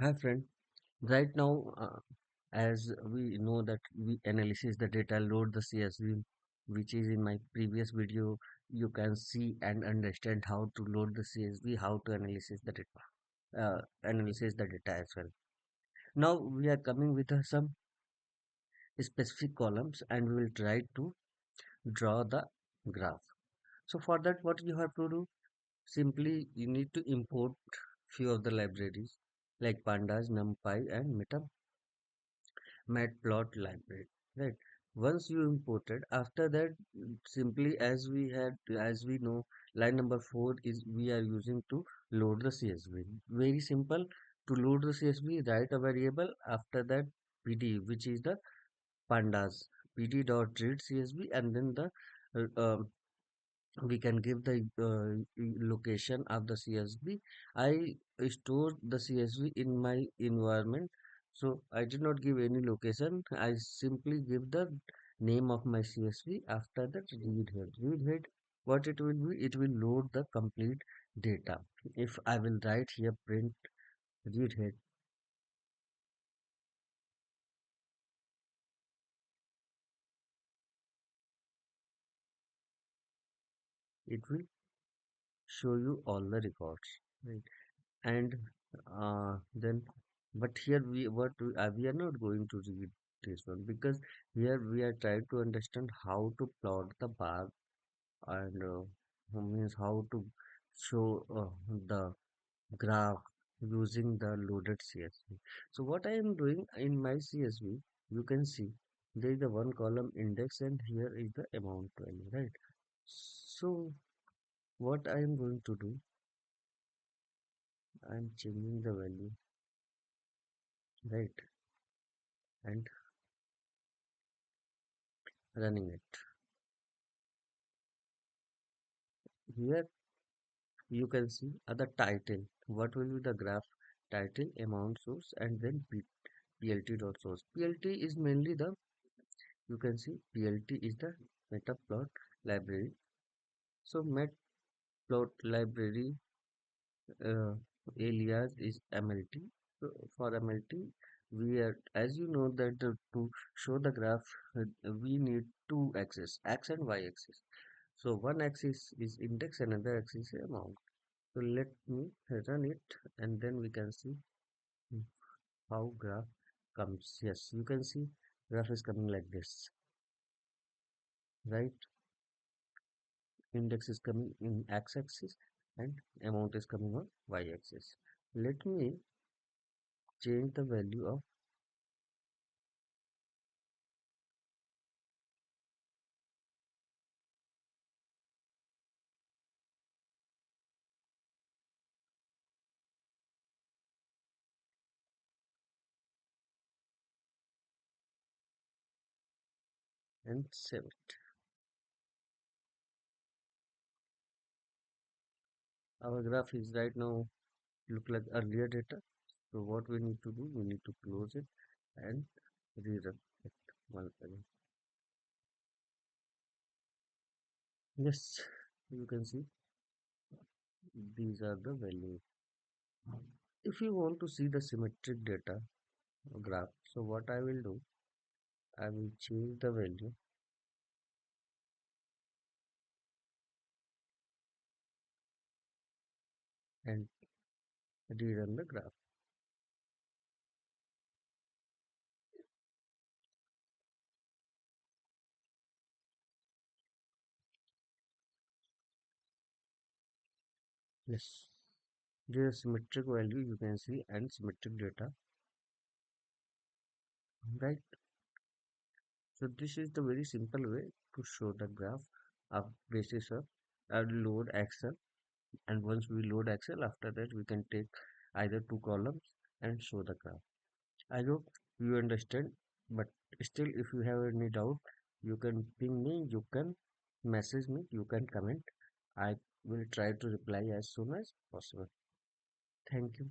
Hi friend, right now as we know that we analysis the data load the CSV which is in my previous video. You can see and understand how to load the CSV, how to analysis the data as well. Now we are coming with some specific columns and we will try to draw the graph. So for that what you have to do, simply you need to import few of the libraries like pandas, numpy and matplot library, right? Once you imported, after that, simply as we know, line number 4 is we are using to load the CSV. Very simple. To load the CSV, write a variable. After that, PD, which is the pandas, PD dot read CSV, and then the we can give the location of the CSV. I store the CSV in my environment, so I did not give any location. I simply give the name of my CSV. After that, read head, what it will be? It will load the complete data. If I will write here print read head, it will show you all the records, right? And then but here we are not going to read this one, because here we are trying to understand how to plot the bar, and means how to show the graph using the loaded CSV. So what I am doing in my CSV, you can see there is the one column index and here is the amount value, right? So what I am going to do, I am changing the value, right, and running it. Here you can see the title. What will be the graph title, amount source, and then PLT dot source. PLT is mainly the, you can see PLT is the metaplot library. So matplot library uh, alias is MLT. So for MLT, we are, as you know that to show the graph, we need two axes, X and Y axis. So one axis is index, another axis is amount. So let me run it and then we can see how graph comes. Yes, you can see graph is coming like this, right? Index is coming in x-axis and amount is coming on y-axis. Let me change the value of and save it. Our graph is right now look like earlier data. So what we need to do, we need to close it and rerun it once again. Yes, you can see these are the values. If you want to see the symmetric data graph, so what I will do, I will change the value and rerun the graph. Yes, there is symmetric value you can see and symmetric data, right? So this is the very simple way to show the graph of basis of load Excel. And once we load Excel, after that we can take either two columns and show the graph. I hope you understand, but still if you have any doubt, you can ping me, you can message me, you can comment. I will try to reply as soon as possible. Thank you.